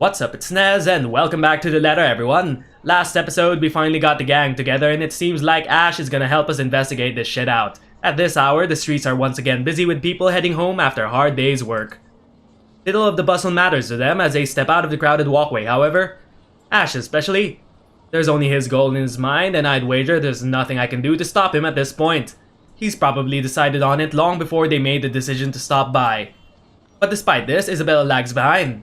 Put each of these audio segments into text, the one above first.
What's up, it's Nez, and welcome back to the letter, everyone. Last episode, we finally got the gang together, and it seems like Ash is gonna help us investigate this shit out. At this hour, the streets are once again busy with people heading home after a hard day's work. Little of the bustle matters to them as they step out of the crowded walkway, however. Ash especially. There's only his goal in his mind, and I'd wager there's nothing I can do to stop him at this point. He's probably decided on it long before they made the decision to stop by. But despite this, Isabella lags behind.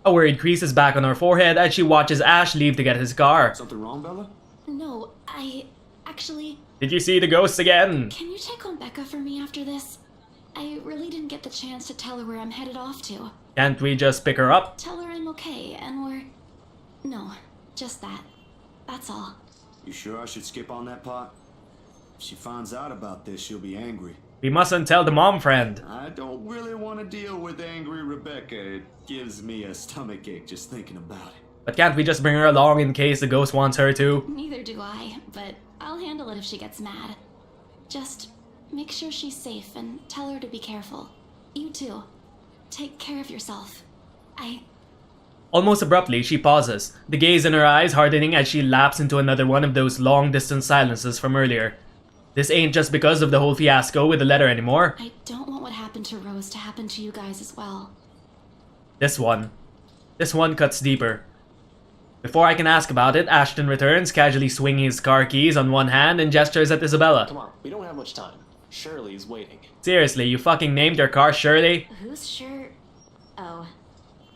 A worried crease is back on her forehead as she watches Ash leave to get his car. Something wrong, Bella? No, actually... Did you see the ghosts again? Can you check on Becca for me after this? I really didn't get the chance to tell her where I'm headed off to. Can't we just pick her up? Tell her I'm okay, and we're... No, just that. That's all. You sure I should skip on that part? If she finds out about this, she'll be angry. We mustn't tell the mom friend. I don't really want to deal with angry Rebecca. It gives me a stomachache just thinking about it. But can't we just bring her along in case the ghost wants her to? Neither do I, but I'll handle it if she gets mad. Just make sure she's safe and tell her to be careful. You too. Take care of yourself. Almost abruptly, she pauses, the gaze in her eyes hardening as she lapses into another one of those long-distance silences from earlier. This ain't just because of the whole fiasco with the letter anymore. I don't want what happened to Rose to happen to you guys as well. This one cuts deeper. Before I can ask about it, Ashton returns, casually swinging his car keys on one hand and gestures at Isabella. Come on, we don't have much time. Shirley's waiting. Seriously, you fucking named your car Shirley? Who's sure? Oh,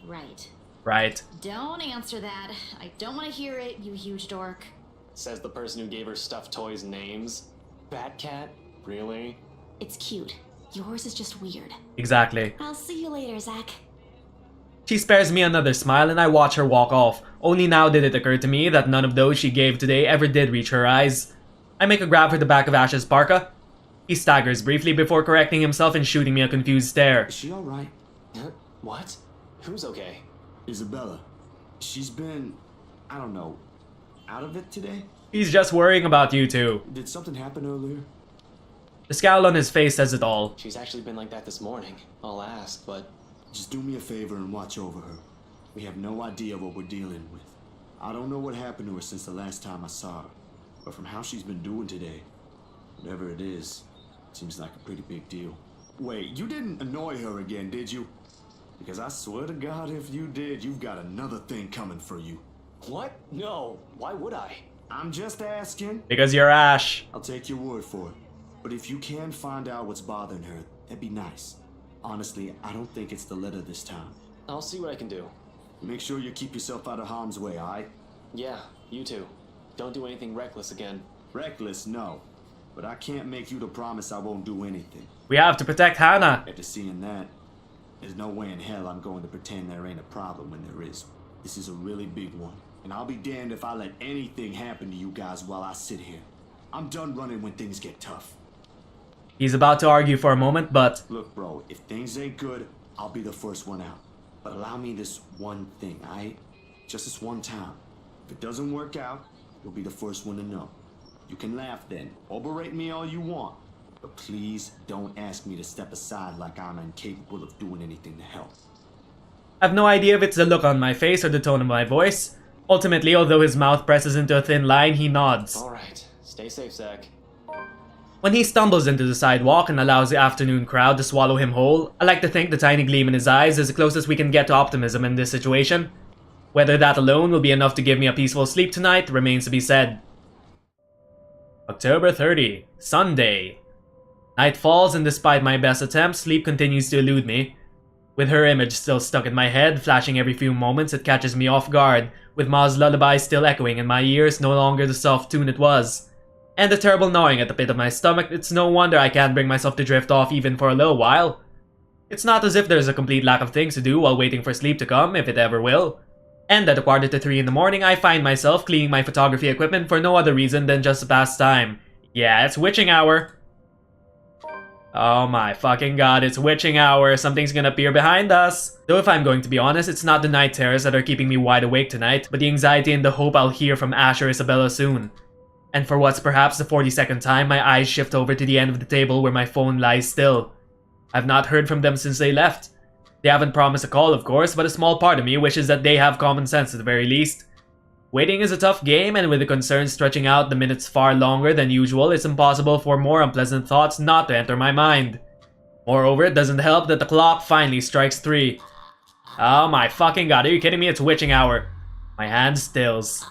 right. Right. Don't answer that. I don't want to hear it, you huge dork. Says the person who gave her stuffed toys names. Batcat? Really? It's cute. Yours is just weird. Exactly. I'll see you later, Zach. She spares me another smile and I watch her walk off. Only now did it occur to me that none of those she gave today ever did reach her eyes. I make a grab for the back of Ash's parka. He staggers briefly before correcting himself and shooting me a confused stare. Is she alright? Huh? What? Who's okay? Isabella. She's been, I don't know, out of it today? He's just worrying about you two. Did something happen earlier? The scowl on his face says it all. She's actually been like that this morning. I'll ask, but... Just do me a favor and watch over her. We have no idea what we're dealing with. I don't know what happened to her since the last time I saw her, but from how she's been doing today, whatever it is, seems like a pretty big deal. Wait, you didn't annoy her again, did you? Because I swear to God, if you did, you've got another thing coming for you. What? No. Why would I? I'm just asking. Because you're Ash. I'll take your word for it. But if you can find out what's bothering her, that'd be nice. Honestly, I don't think it's the letter this time. I'll see what I can do. Make sure you keep yourself out of harm's way, alright? Yeah, you too. Don't do anything reckless again. Reckless, no. But I can't make you to promise I won't do anything. We have to protect Hannah. After seeing that, there's no way in hell I'm going to pretend there ain't a problem when there is. This is a really big one. And I'll be damned if I let anything happen to you guys while I sit here. I'm done running when things get tough. He's about to argue for a moment, but... Look, bro, if things ain't good, I'll be the first one out. But allow me this one thing, alright? Just this one time. If it doesn't work out, you'll be the first one to know. You can laugh then, or berate me all you want. But please don't ask me to step aside like I'm incapable of doing anything to help. I've no idea if it's the look on my face or the tone of my voice. Ultimately, although his mouth presses into a thin line, he nods. Alright. Stay safe, Zach. When he stumbles into the sidewalk and allows the afternoon crowd to swallow him whole, I like to think the tiny gleam in his eyes is the closest we can get to optimism in this situation. Whether that alone will be enough to give me a peaceful sleep tonight remains to be said. October 30, Sunday. Night falls and despite my best attempts, sleep continues to elude me. With her image still stuck in my head, flashing every few moments, it catches me off guard, with Ma's lullaby still echoing in my ears, no longer the soft tune it was. And the terrible gnawing at the pit of my stomach, it's no wonder I can't bring myself to drift off even for a little while. It's not as if there's a complete lack of things to do while waiting for sleep to come, if it ever will. And at 2:45 in the morning, I find myself cleaning my photography equipment for no other reason than just to pass time. Yeah, it's witching hour. Oh my fucking god, it's witching hour. Something's gonna appear behind us. Though if I'm going to be honest, it's not the night terrors that are keeping me wide awake tonight, but the anxiety and the hope I'll hear from Ash or Isabella soon. And for what's perhaps the 42nd time, my eyes shift over to the end of the table where my phone lies still. I've not heard from them since they left. They haven't promised a call, of course, but a small part of me wishes that they have common sense at the very least. Waiting is a tough game, and with the concern stretching out the minutes far longer than usual, it's impossible for more unpleasant thoughts not to enter my mind. Moreover, it doesn't help that the clock finally strikes 3. Oh my fucking god, are you kidding me? It's witching hour. My hand stills.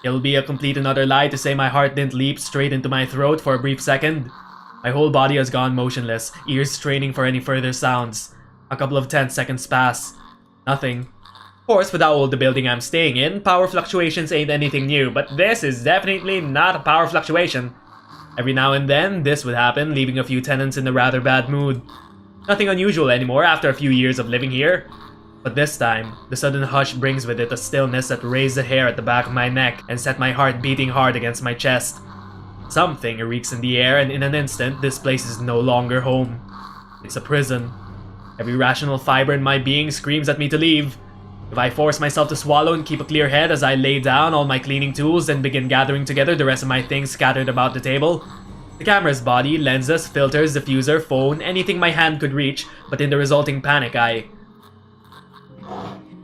It'll be a complete and utter lie to say my heart didn't leap straight into my throat for a brief second. My whole body has gone motionless, ears straining for any further sounds. A couple of tense seconds pass. Nothing. Of course, with how old the building I'm staying in, power fluctuations ain't anything new, but this is definitely not a power fluctuation. Every now and then, this would happen, leaving a few tenants in a rather bad mood. Nothing unusual anymore after a few years of living here. But this time, the sudden hush brings with it a stillness that raised the hair at the back of my neck and set my heart beating hard against my chest. Something reeks in the air, and in an instant, this place is no longer home. It's a prison. Every rational fiber in my being screams at me to leave. If I force myself to swallow and keep a clear head as I lay down all my cleaning tools and begin gathering together the rest of my things scattered about the table, the camera's body, lenses, filters, diffuser, phone, anything my hand could reach, but in the resulting panic,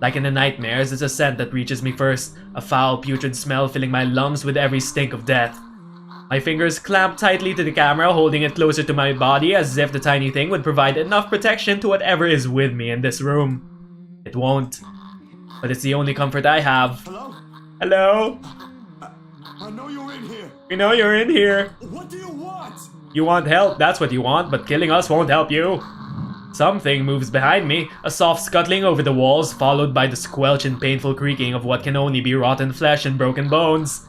like in the nightmares, it's a scent that reaches me first, a foul, putrid smell filling my lungs with every stink of death. My fingers clamp tightly to the camera, holding it closer to my body as if the tiny thing would provide enough protection to whatever is with me in this room. It won't. But it's the only comfort I have. Hello? Hello? I know you're in here. We know you're in here. What do you want? You want help, that's what you want, but killing us won't help you. Something moves behind me, a soft scuttling over the walls, followed by the squelch and painful creaking of what can only be rotten flesh and broken bones.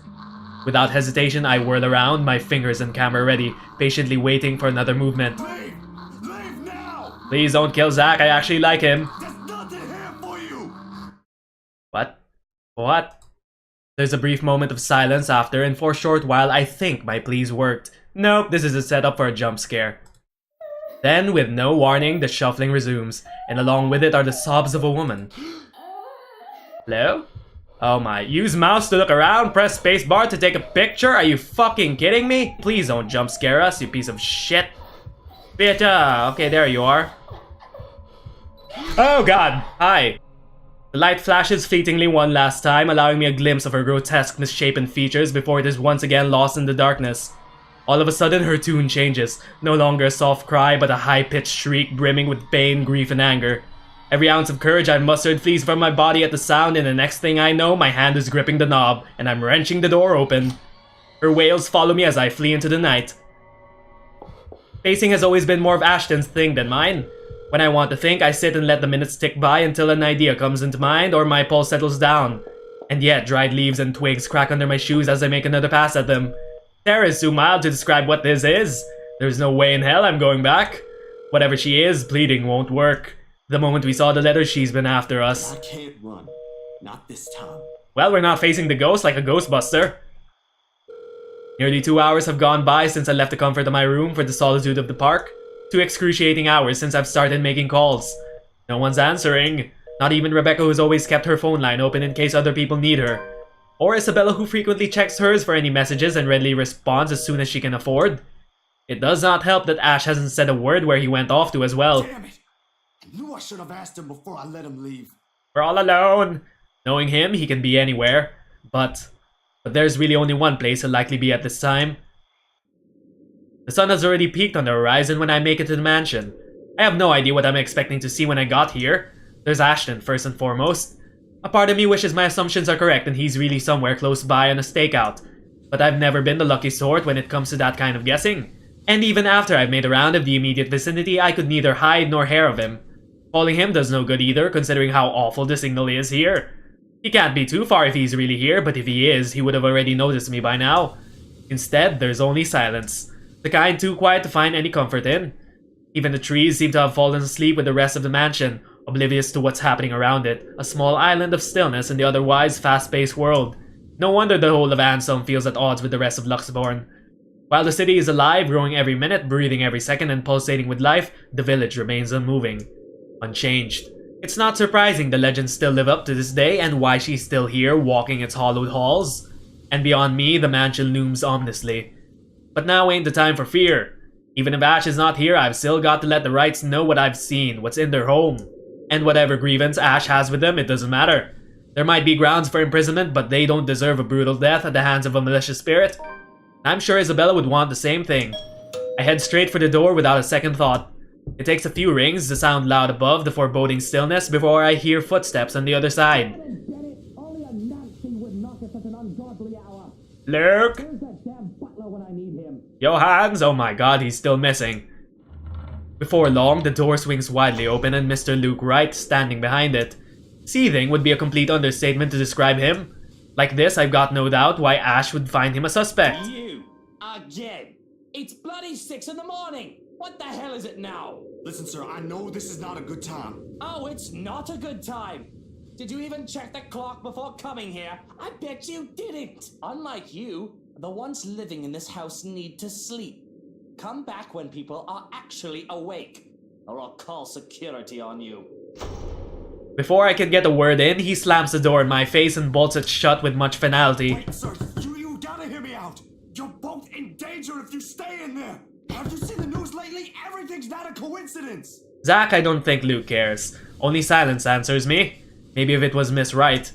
Without hesitation, I whirl around, my fingers and camera ready, patiently waiting for another movement. Leave! Leave now! Please don't kill Zach, I actually like him. There's nothing here for you! What? What? There's a brief moment of silence after, and for a short while I think my pleas worked. Nope, this is a setup for a jump scare. Then, with no warning, the shuffling resumes, and along with it are the sobs of a woman. Hello? Oh my, use mouse to look around, press spacebar to take a picture? Are you fucking kidding me? Please don't jump scare us, you piece of shit. Bitch, okay, there you are. Oh god, hi. The light flashes fleetingly one last time, allowing me a glimpse of her grotesque, misshapen features before it is once again lost in the darkness. All of a sudden, her tune changes. No longer a soft cry, but a high-pitched shriek brimming with pain, grief, and anger. Every ounce of courage I've mustered flees from my body at the sound, and the next thing I know, my hand is gripping the knob, and I'm wrenching the door open. Her wails follow me as I flee into the night. Pacing has always been more of Ashton's thing than mine. When I want to think, I sit and let the minutes tick by until an idea comes into mind or my pulse settles down. And yet, dried leaves and twigs crack under my shoes as I make another pass at them. Terror is too mild to describe what this is. There's no way in hell I'm going back. Whatever she is, pleading won't work. The moment we saw the letter, she's been after us. I can't run. Not this time. Well, we're not facing the ghost like a ghostbuster. Nearly 2 hours have gone by since I left the comfort of my room for the solitude of the park. 2 excruciating hours since I've started making calls. No one's answering. Not even Rebecca, who's always kept her phone line open in case other people need her. Or Isabella, who frequently checks hers for any messages and readily responds as soon as she can afford. It does not help that Ash hasn't said a word where he went off to as well. Damn it! I knew I should have asked him before I let him leave. We're all alone. Knowing him, he can be anywhere. But there's really only one place he'll likely be at this time. The sun has already peaked on the horizon when I make it to the mansion. I have no idea what I'm expecting to see when I got here. There's Ashton, first and foremost. A part of me wishes my assumptions are correct and he's really somewhere close by on a stakeout. But I've never been the lucky sort when it comes to that kind of guessing. And even after I've made a round of the immediate vicinity, I could neither hide nor hair of him. Calling him does no good either, considering how awful the signal is here. He can't be too far if he's really here, but if he is, he would have already noticed me by now. Instead, there's only silence. The kind too quiet to find any comfort in. Even the trees seem to have fallen asleep with the rest of the mansion, oblivious to what's happening around it, a small island of stillness in the otherwise fast-paced world. No wonder the whole of Ansem feels at odds with the rest of Luxborn. While the city is alive, growing every minute, breathing every second, and pulsating with life, the village remains unmoving. Unchanged. It's not surprising the legends still live up to this day and why she's still here, walking its hollowed halls. And beyond me, the mansion looms ominously. But now ain't the time for fear. Even if Ash is not here, I've still got to let the Wrights know what I've seen, what's in their home. And whatever grievance Ash has with them, it doesn't matter. There might be grounds for imprisonment, but they don't deserve a brutal death at the hands of a malicious spirit. I'm sure Isabella would want the same thing. I head straight for the door without a second thought. It takes a few rings to sound loud above the foreboding stillness before I hear footsteps on the other side. Luke! Johannes! Oh my god, he's still missing. Before long, the door swings widely open and Mr. Luke Wright standing behind it. Seething would be a complete understatement to describe him. Like this, I've got no doubt why Ash would find him a suspect. You! Again! It's bloody 6 in the morning! What the hell is it now? Listen, sir, I know this is not a good time. Oh, it's not a good time! Did you even check the clock before coming here? I bet you didn't! Unlike you, the ones living in this house need to sleep. Come back when people are actually awake, or I'll call security on you. Before I can get a word in, he slams the door in my face and bolts it shut with much finality. Wait, sir, you gotta hear me out. You're both in danger if you stay in there. Have you seen the news lately? Everything's not a coincidence. Zach, I don't think Luke cares. Only silence answers me. Maybe if it was Miss Wright.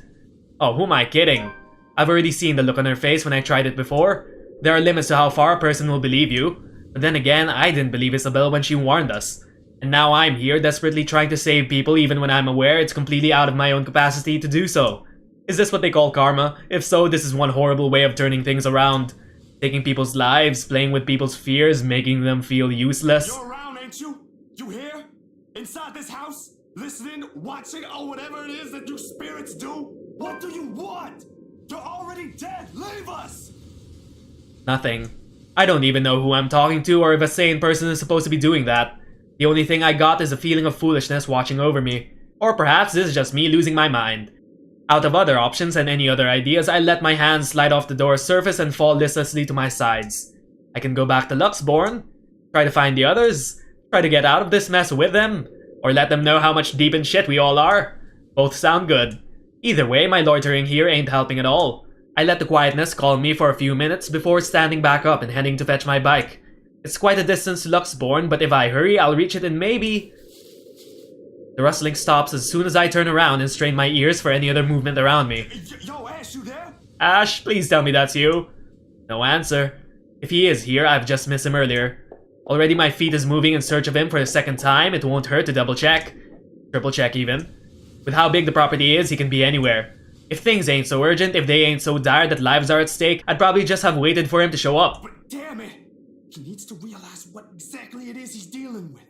Oh, who am I kidding? I've already seen the look on her face when I tried it before. There are limits to how far a person will believe you. But then again, I didn't believe Isabel when she warned us. And now I'm here desperately trying to save people even when I'm aware it's completely out of my own capacity to do so. Is this what they call karma? If so, this is one horrible way of turning things around. Taking people's lives, playing with people's fears, making them feel useless. You're around, ain't you? You here? Inside this house? Listening, watching, or whatever it is that you spirits do? What do you want? You're already dead! Leave us! Nothing. I don't even know who I'm talking to or if a sane person is supposed to be doing that. The only thing I got is a feeling of foolishness watching over me. Or perhaps this is just me losing my mind. Out of other options and any other ideas, I let my hands slide off the door's surface and fall listlessly to my sides. I can go back to Luxborn, try to find the others, try to get out of this mess with them, or let them know how much deep in shit we all are. Both sound good. Either way, my loitering here ain't helping at all. I let the quietness calm me for a few minutes before standing back up and heading to fetch my bike. It's quite a distance to Luxborn, but if I hurry, I'll reach it in maybe... The rustling stops as soon as I turn around and strain my ears for any other movement around me. Yo, Ash, you there? Ash, please tell me that's you. No answer. If he is here, I've just missed him earlier. Already my feet is moving in search of him for the second time, it won't hurt to double check. Triple check even. With how big the property is, he can be anywhere. If things ain't so urgent, if they ain't so dire that lives are at stake, I'd probably just have waited for him to show up. But damn it! He needs to realize what exactly it is he's dealing with.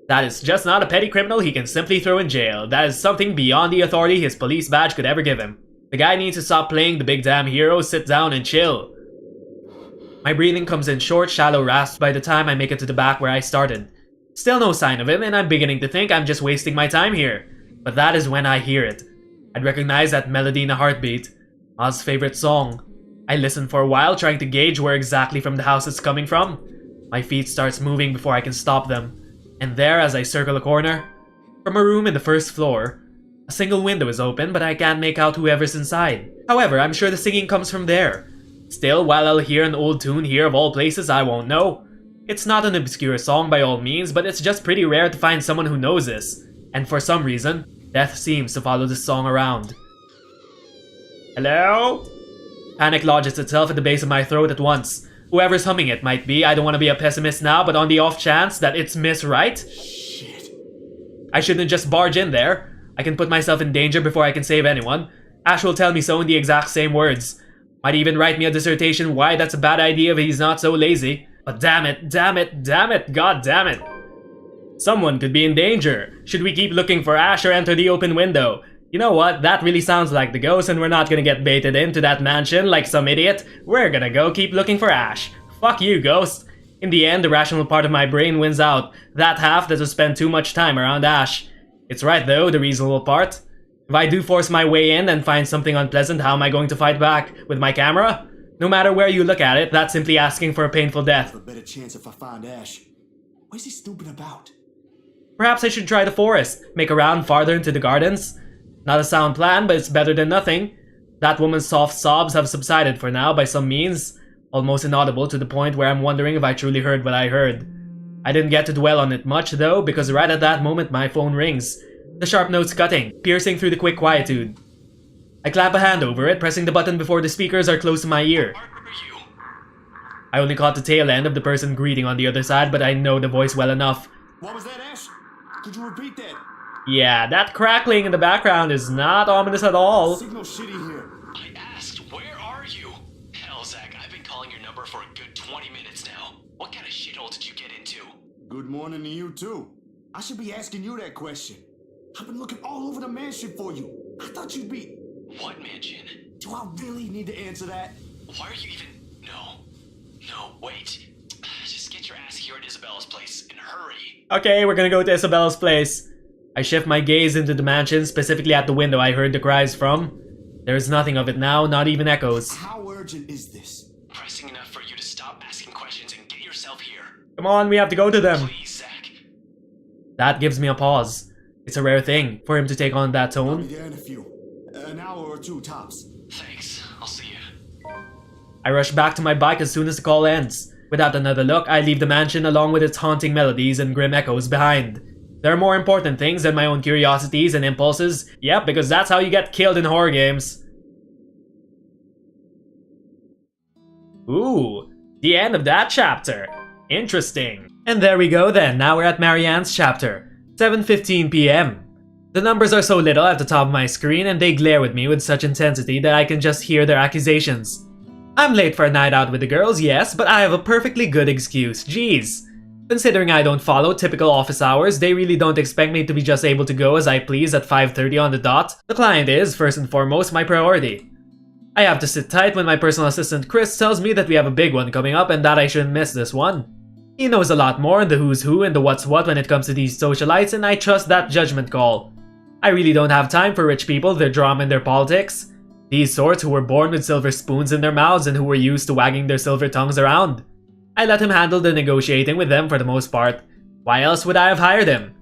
That is just not a petty criminal he can simply throw in jail. That is something beyond the authority his police badge could ever give him. The guy needs to stop playing the big damn hero, sit down and chill. My breathing comes in short, shallow rasps by the time I make it to the back where I started. Still no sign of him, and I'm beginning to think I'm just wasting my time here. But that is when I hear it. I'd recognize that melody in a heartbeat. Ma's favorite song. I listen for a while, trying to gauge where exactly from the house it's coming from. My feet starts moving before I can stop them. And there, as I circle a corner, from a room in the first floor, a single window is open, but I can't make out whoever's inside. However, I'm sure the singing comes from there. Still, while I'll hear an old tune here of all places, I won't know. It's not an obscure song by all means, but it's just pretty rare to find someone who knows this. And for some reason, death seems to follow this song around. Hello? Panic lodges itself at the base of my throat at once. Whoever's humming it might be, I don't want to be a pessimist now, but on the off chance that it's Miss Wright? Shit. I shouldn't just barge in there. I can put myself in danger before I can save anyone. Ash will tell me so in the exact same words. Might even write me a dissertation why that's a bad idea if he's not so lazy. But damn it, damn it, damn it, god damn it. Someone could be in danger. Should we keep looking for Ash or enter the open window? You know what, that really sounds like the ghost and we're not gonna get baited into that mansion like some idiot. We're gonna go keep looking for Ash. Fuck you, ghost. In the end, the rational part of my brain wins out. That half that has spent too much time around Ash. It's right though, the reasonable part. If I do force my way in and find something unpleasant, how am I going to fight back? With my camera? No matter where you look at it, that's simply asking for a painful death. A better chance if I find Ash. What is he snooping about? Perhaps I should try the forest, make a round farther into the gardens. Not a sound plan, but it's better than nothing. That woman's soft sobs have subsided for now by some means, almost inaudible to the point where I'm wondering if I truly heard what I heard. I didn't get to dwell on it much though, because right at that moment my phone rings. the sharp notes cutting, piercing through the quick quietude. I clap a hand over it, pressing the button before the speakers are close to my ear. I only caught the tail end of the person greeting on the other side, but I know the voice well enough. What was that, Ash? Could you repeat that? Yeah, that crackling in the background is not ominous at all. Signal shitty here. I asked, where are you? Hell, Zach, I've been calling your number for a good 20 minutes now. What kind of shithole did you get into? Good morning to you, too. I should be asking you that question. I've been looking all over the mansion for you. I thought you'd be... What mansion? Do I really need to answer that? Why are you even... No, wait. Just get your ass here at Isabella's place and hurry. Okay, we're gonna go to Isabella's place. I shift my gaze into the mansion, specifically at the window I heard the cries from. There is nothing of it now, not even echoes. How urgent is this? Pressing enough for you to stop asking questions and get yourself here. Come on, we have to go to them. Please, Zach. That gives me a pause. It's a rare thing for him to take on that I'll be tone. there in a few. An hour or two tops. Thanks. I'll see you. I rush back to my bike as soon as the call ends. Without another look, I leave the mansion along with its haunting melodies and grim echoes behind. There are more important things than my own curiosities and impulses. Yep, because that's how you get killed in horror games. Ooh, the end of that chapter. Interesting. And there we go then, now we're at Marianne's chapter. 7:15 p.m. The numbers are so little at the top of my screen and they glare at me with such intensity that I can just hear their accusations. I'm late for a night out with the girls, yes, but I have a perfectly good excuse, jeez. Considering I don't follow typical office hours, they really don't expect me to be just able to go as I please at 5:30 on the dot. The client is, first and foremost, my priority. I have to sit tight when my personal assistant Chris tells me that we have a big one coming up and that I shouldn't miss this one. He knows a lot more in the who's who and the what's what when it comes to these socialites, and I trust that judgment call. I really don't have time for rich people, their drama and their politics. These sorts who were born with silver spoons in their mouths and who were used to wagging their silver tongues around. I let him handle the negotiating with them for the most part. Why else would I have hired him?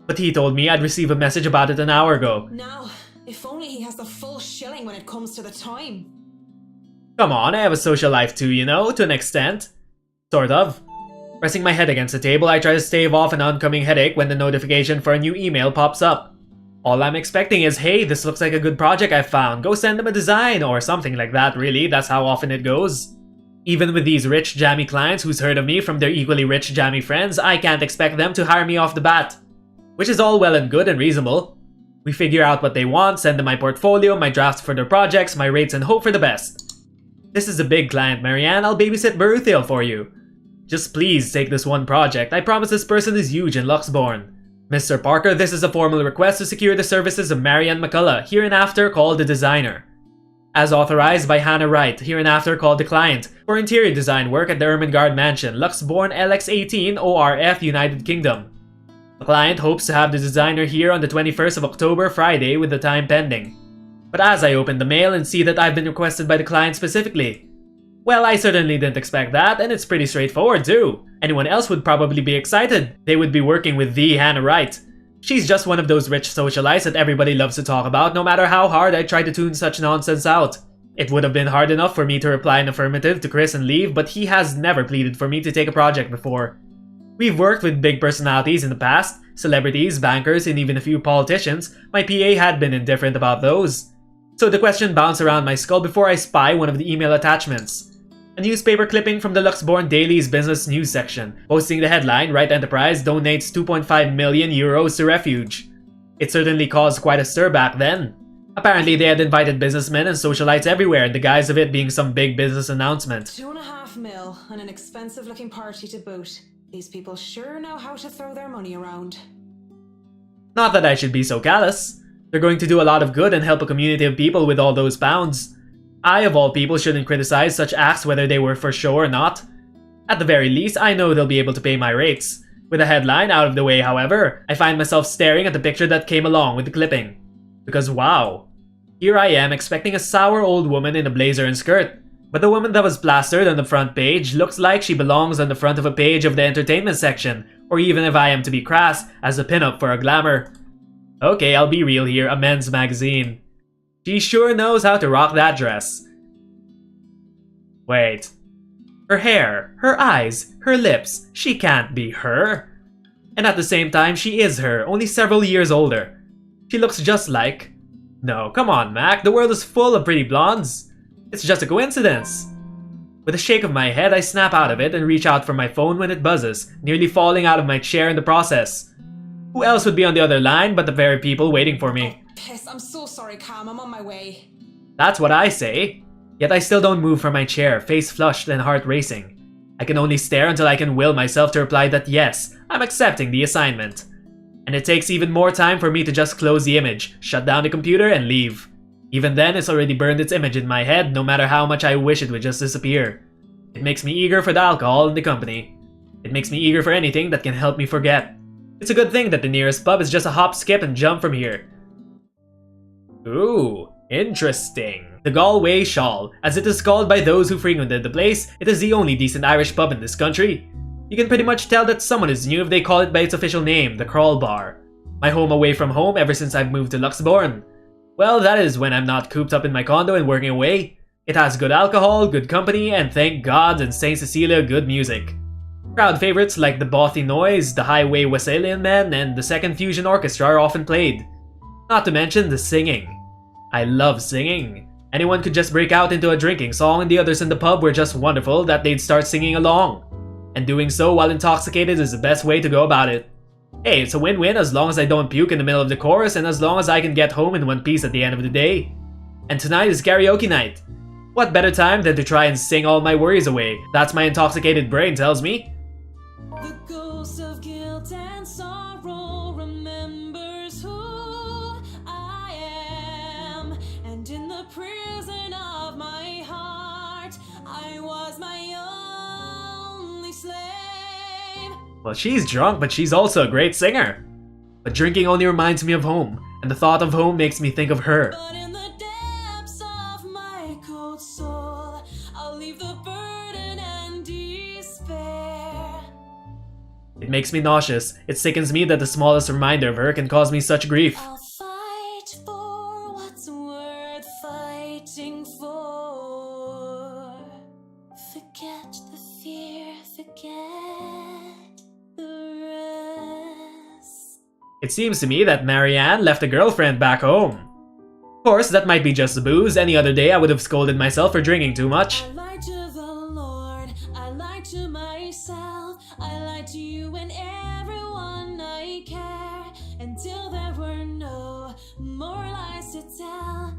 But he told me I'd receive a message about it an hour ago. Now, if only he has the full shilling when it comes to the time. Come on, I have a social life too, you know, to an extent. Sort of. Pressing my head against the table, I try to stave off an oncoming headache when the notification for a new email pops up. All I'm expecting is, hey, this looks like a good project I've found, go send them a design, or something like that really, that's how often it goes. Even with these rich, jammy clients who's heard of me from their equally rich, jammy friends, I can't expect them to hire me off the bat. Which is all well and good and reasonable. We figure out what they want, send them my portfolio, my drafts for their projects, my rates, and hope for the best. This is a big client, Marianne, I'll babysit Beruthiel for you. Just please take this one project, I promise this person is huge in Luxborn. Mr. Parker, this is a formal request to secure the services of Marianne McCullough, hereinafter called the designer. As authorized by Hannah Wright, hereinafter called the client, for interior design work at the Ermengarde Mansion, Luxborn LX18 ORF, United Kingdom. The client hopes to have the designer here on the 21st of October, Friday, with the time pending. But as I open the mail and see that I've been requested by the client specifically, well, I certainly didn't expect that, and it's pretty straightforward too. Anyone else would probably be excited. They would be working with the Hannah Wright. She's just one of those rich socialites that everybody loves to talk about, no matter how hard I try to tune such nonsense out. It would have been hard enough for me to reply in affirmative to Chris and leave, but he has never pleaded for me to take a project before. We've worked with big personalities in the past, celebrities, bankers, and even a few politicians. My PA had been indifferent about those. So the question bounced around my skull before I spy one of the email attachments. A newspaper clipping from the Luxborn Daily's business news section, posting the headline, Wright Enterprise donates 2.5 million euros to refuge. It certainly caused quite a stir back then. Apparently they had invited businessmen and socialites everywhere in the guise of it being some big business announcement. 2.5 mil and an expensive looking party to boot. These people sure know how to throw their money around. Not that I should be so callous. They're going to do a lot of good and help a community of people with all those pounds. I, of all people, shouldn't criticize such acts whether they were for show or not. At the very least, I know they'll be able to pay my rates. With the headline out of the way, however, I find myself staring at the picture that came along with the clipping. Because wow, here I am expecting a sour old woman in a blazer and skirt, but the woman that was plastered on the front page looks like she belongs on the front of a page of the entertainment section, or even if I am to be crass, as a pinup for a glamour. Okay, I'll be real here, a men's magazine. She sure knows how to rock that dress. Wait. Her hair, her eyes, her lips, she can't be her. And at the same time, she is her, only several years older. She looks just like... No, come on, Mac. The world is full of pretty blondes. It's just a coincidence. With a shake of my head, I snap out of it and reach out for my phone when it buzzes, nearly falling out of my chair in the process. Who else would be on the other line but the very people waiting for me? Oh, piss. I'm so sorry, Cam. I'm on my way. That's what I say. Yet I still don't move from my chair, face flushed and heart racing. I can only stare until I can will myself to reply that yes, I'm accepting the assignment. And it takes even more time for me to just close the image, shut down the computer, and leave. Even then, it's already burned its image in my head, no matter how much I wish it would just disappear. It makes me eager for the alcohol and the company. It makes me eager for anything that can help me forget. It's a good thing that the nearest pub is just a hop, skip, and jump from here. Ooh, interesting. The Galway Shawl. As it is called by those who frequented the place, it is the only decent Irish pub in this country. You can pretty much tell that someone is new if they call it by its official name, the Crawl Bar. My home away from home ever since I've moved to Luxembourg. Well, that is when I'm not cooped up in my condo and working away. It has good alcohol, good company, and thank God in St. Cecilia, good music. Crowd favorites like the Bothy Noise, the Highway Wesleyan Men, and the Second Fusion Orchestra are often played. Not to mention the singing. I love singing. Anyone could just break out into a drinking song and the others in the pub were just wonderful that they'd start singing along. And doing so while intoxicated is the best way to go about it. Hey, it's a win-win as long as I don't puke in the middle of the chorus and as long as I can get home in one piece at the end of the day. And tonight is karaoke night. What better time than to try and sing all my worries away? That's my intoxicated brain tells me. The ghost of guilt and sorrow remembers who I am, and in the prison of my heart, I was my only slave. Well, she's drunk, but she's also a great singer. But drinking only reminds me of home, and the thought of home makes me think of her. But in the depths of my cold soul, I'll leave the burden and despair. It makes me nauseous. It sickens me that the smallest reminder of her can cause me such grief. I'll fight for what's worth fighting for. Forget the fear, forget the rest. It seems to me that Marianne left a girlfriend back home. Of course, that might be just the booze. Any other day I would have scolded myself for drinking too much. I lied to the Lord, I lied to myself, I lied to you and everyone I care, until there were no more lies to tell.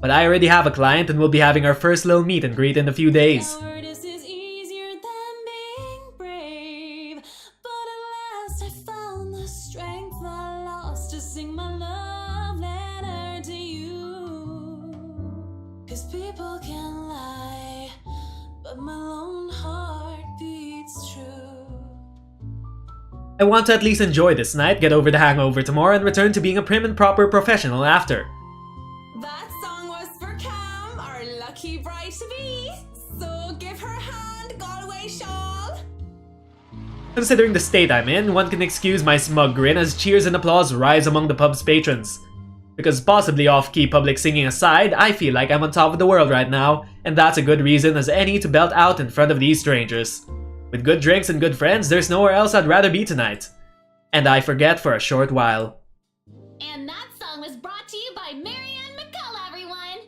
But I already have a client and we'll be having our first little meet and greet in a few days. Cowardice is easier than being brave, but at last I found the strength I lost to sing my love letter to you. 'Cause people can lie, but my lone heart beats true. I want to at least enjoy this night, get over the hangover tomorrow, and return to being a prim and proper professional after. That song was for Cam, our lucky bride-to-be. So give her hand, Galway Shawl. Considering the state I'm in, one can excuse my smug grin as cheers and applause rise among the pub's patrons. Because possibly off-key public singing aside, I feel like I'm on top of the world right now, and that's a good reason as any to belt out in front of these strangers. With good drinks and good friends, there's nowhere else I'd rather be tonight. And I forget for a short while. And that song was brought to you by Marianne McCullough, everyone!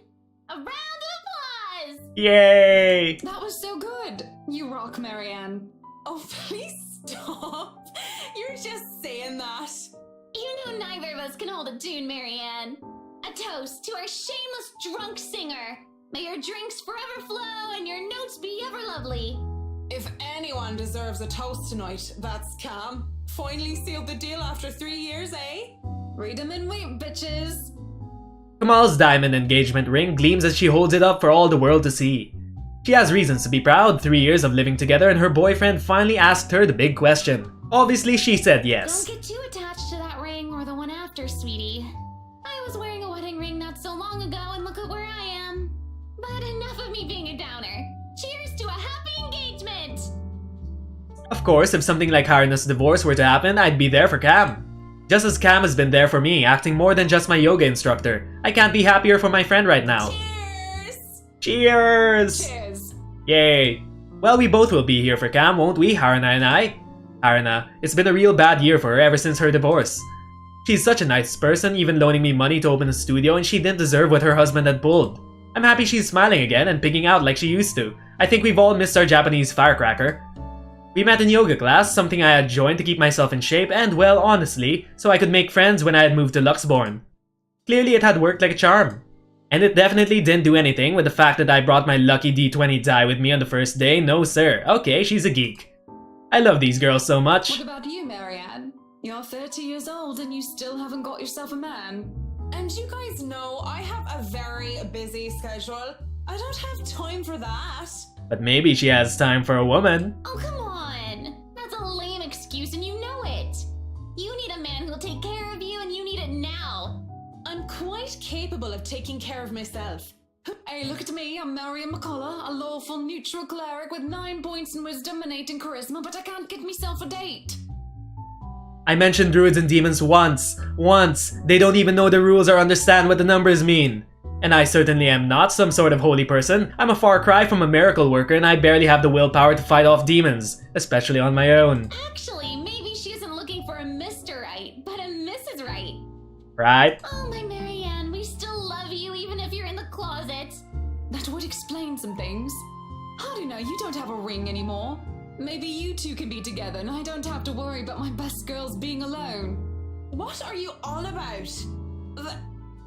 A round of applause! Yay! That was so good. You rock, Marianne. Oh, please stop. You're just saying that. You know neither of us can hold a tune, Marianne. A toast to our shameless drunk singer. May your drinks forever flow and your notes be ever lovely. If anyone deserves a toast tonight, that's Cam. Finally sealed the deal after 3 years, eh? Read 'em and wait, bitches. Kamal's diamond engagement ring gleams as she holds it up for all the world to see. She has reasons to be proud, 3 years of living together, and her boyfriend finally asked her the big question. Obviously, she said yes. Don't get too attached to that ring or the one after, sweetie. I was wearing a wedding ring not so long ago and look at where I am. But enough of me being a downer. Cheers to a happy engagement! Of course, if something like Harina's divorce were to happen, I'd be there for Cam. Just as Cam has been there for me, acting more than just my yoga instructor. I can't be happier for my friend right now. Cheers! Cheers! Cheers! Yay! Well, we both will be here for Cam, won't we, Harina and I? Harina, it's been a real bad year for her ever since her divorce. She's such a nice person, even loaning me money to open a studio, and she didn't deserve what her husband had pulled. I'm happy she's smiling again and picking out like she used to. I think we've all missed our Japanese firecracker. We met in yoga class, something I had joined to keep myself in shape and, well, honestly, so I could make friends when I had moved to Luxborn. Clearly it had worked like a charm. And it definitely didn't do anything with the fact that I brought my lucky D20 die with me on the first day, no sir. Okay, she's a geek. I love these girls so much. What about you, Marianne? You're 30 years old and you still haven't got yourself a man. And you guys know I have a very busy schedule. I don't have time for that. But maybe she has time for a woman. Oh, come on! That's a lame excuse and you know it! You need a man who'll take care of you and you need it now! I'm quite capable of taking care of myself. Hey, look at me, I'm Marion McCullough, a lawful neutral cleric with 9 points in wisdom and 8 in charisma, but I can't get myself a date. I mentioned druids and demons once. They don't even know the rules or understand what the numbers mean. And I certainly am not some sort of holy person. I'm a far cry from a miracle worker and I barely have the willpower to fight off demons, especially on my own. Actually, maybe she isn't looking for a Mr. Right, but a Mrs. Right. Right? Oh, my Marianne, we still love you even if you're in the closet. That would explain some things. How do you know you don't have a ring anymore? Maybe you two can be together and I don't have to worry about my best girls being alone. What are you on about?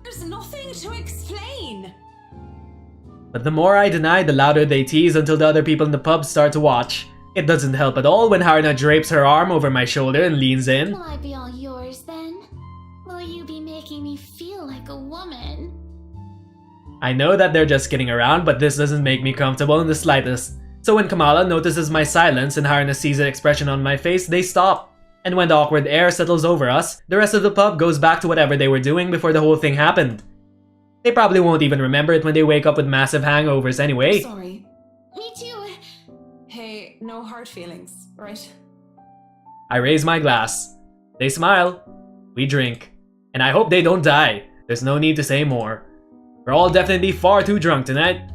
There's nothing to explain. But the more I deny, the louder they tease until the other people in the pub start to watch. It doesn't help at all when Harna drapes her arm over my shoulder and leans in. Will I be all yours then? Will you be making me feel like a woman? I know that they're just kidding around, but this doesn't make me comfortable in the slightest. So when Kamala notices my silence and Harna sees the expression on my face, they stop. And when the awkward air settles over us, the rest of the pub goes back to whatever they were doing before the whole thing happened. They probably won't even remember it when they wake up with massive hangovers anyway. Sorry. Me too. Hey, no hard feelings, right? I raise my glass. They smile. We drink. And I hope they don't die. There's no need to say more. We're all definitely far too drunk tonight.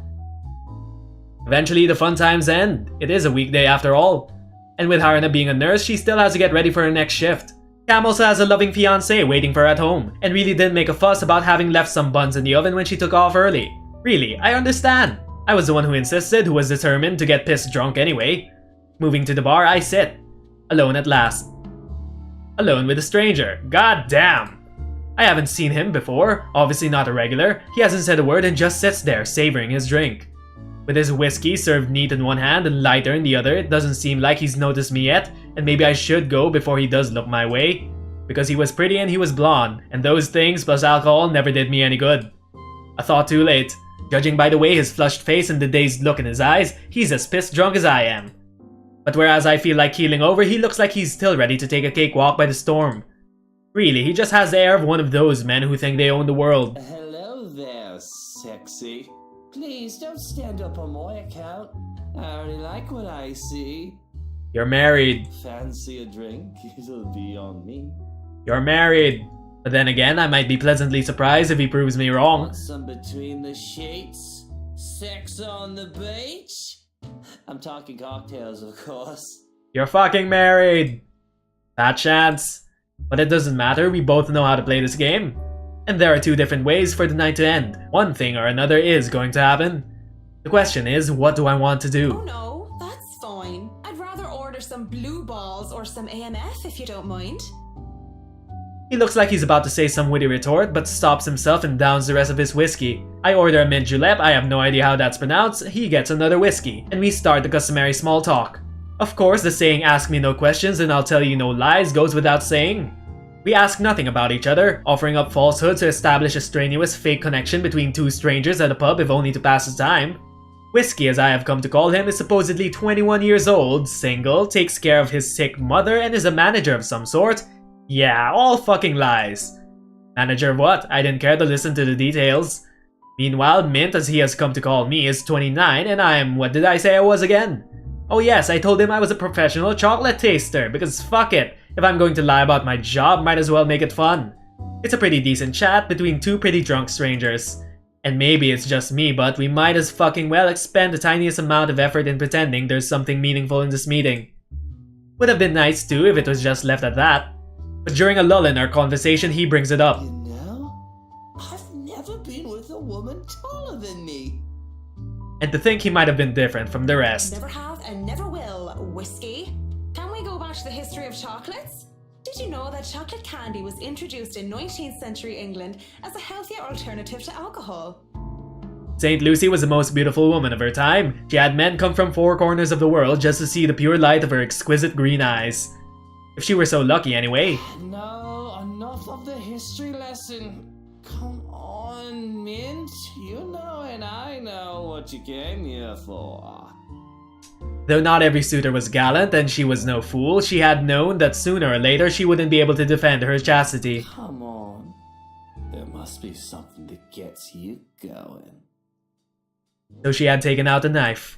Eventually, the fun times end. It is a weekday after all. And with Harna being a nurse, she still has to get ready for her next shift. Cam also has a loving fiancé waiting for her at home, and really didn't make a fuss about having left some buns in the oven when she took off early. Really, I understand. I was the one who insisted, who was determined to get pissed drunk anyway. Moving to the bar, I sit. Alone at last. Alone with a stranger. God damn! I haven't seen him before, obviously not a regular. He hasn't said a word and just sits there, savoring his drink. With his whiskey served neat in one hand and lighter in the other, it doesn't seem like he's noticed me yet, and maybe I should go before he does look my way. Because he was pretty and he was blonde, and those things plus alcohol never did me any good. A thought too late. Judging by the way his flushed face and the dazed look in his eyes, he's as pissed drunk as I am. But whereas I feel like keeling over, he looks like he's still ready to take a cakewalk by the storm. Really, he just has the air of one of those men who think they own the world. Hello there, sexy. Please don't stand up on my account. I already like what I see. You're married. Fancy a drink? It'll be on me. You're married. But then again, I might be pleasantly surprised if he proves me wrong. Want some between the sheets? Sex on the beach? I'm talking cocktails, of course. You're fucking married. Fat chance. But it doesn't matter, we both know how to play this game. And there are two different ways for the night to end. One thing or another is going to happen. The question is, what do I want to Oh do? no, that's fine. I'd rather order some blue balls or some AMF if you don't mind. He looks like he's about to say some witty retort, but stops himself and downs the rest of his whiskey. I order a mint julep, I have no idea how that's pronounced, he gets another whiskey, and we start the customary small talk. Of course, the saying ask me no questions and I'll tell you no lies goes without saying. We ask nothing about each other, offering up falsehoods to establish a strenuous fake connection between two strangers at a pub if only to pass the time. Whiskey, as I have come to call him, is supposedly 21 years old, single, takes care of his sick mother, and is a manager of some sort. Yeah, all fucking lies. Manager of what? I didn't care to listen to the details. Meanwhile, Mint, as he has come to call me, is 29, and I'm, what did I say I was again? Oh yes, I told him I was a professional chocolate taster, because fuck it. If I'm going to lie about my job, might as well make it fun. It's a pretty decent chat between two pretty drunk strangers. And maybe it's just me, but we might as fucking well expend the tiniest amount of effort in pretending there's something meaningful in this meeting. Would have been nice too if it was just left at that. But during a lull in our conversation, he brings it up. You know, I've never been with a woman taller than me. And to think he might have been different from the rest. Never have and never will. Whiskey. Can we go back to the history of chocolates? Did you know that chocolate candy was introduced in 19th century England as a healthier alternative to alcohol? St. Lucy was the most beautiful woman of her time. She had men come from 4 corners of the world just to see the pure light of her exquisite green eyes. If she were so lucky anyway. No, enough of the history lesson. Come on, Mint. You know and I know what you came here for. Though not every suitor was gallant and she was no fool, she had known that sooner or later she wouldn't be able to defend her chastity. Come on. There must be something that gets you going. So she had taken out a knife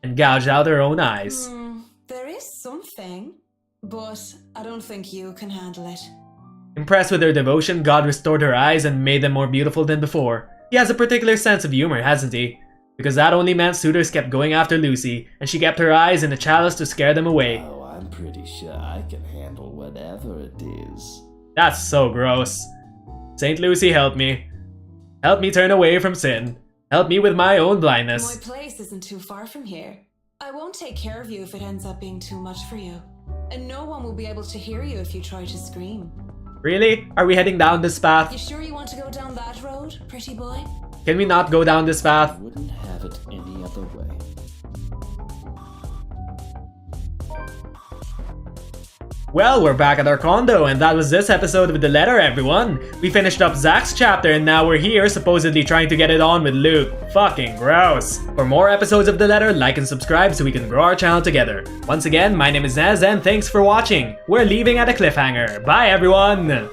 and gouged out her own eyes. There is something, but I don't think you can handle it. Impressed with her devotion, God restored her eyes and made them more beautiful than before. He has a particular sense of humor, hasn't he? Because that only meant suitors kept going after Lucy, and she kept her eyes in a chalice to scare them away. Oh, I'm pretty sure I can handle whatever it is. That's so gross. St. Lucy, help me. Help me turn away from sin. Help me with my own blindness. My place isn't too far from here. I won't take care of you if it ends up being too much for you. And no one will be able to hear you if you try to scream. Really? Are we heading down this path? You sure you want to go down that road, pretty boy? Can we not go down this path? Wouldn't have it any other way. Well, we're back at our condo, and that was this episode of The Letter, everyone. We finished up Zach's chapter, and now we're here, supposedly trying to get it on with Luke. Fucking gross. For more episodes of The Letter, like and subscribe so we can grow our channel together. Once again, my name is Nez, and thanks for watching. We're leaving at a cliffhanger. Bye, everyone!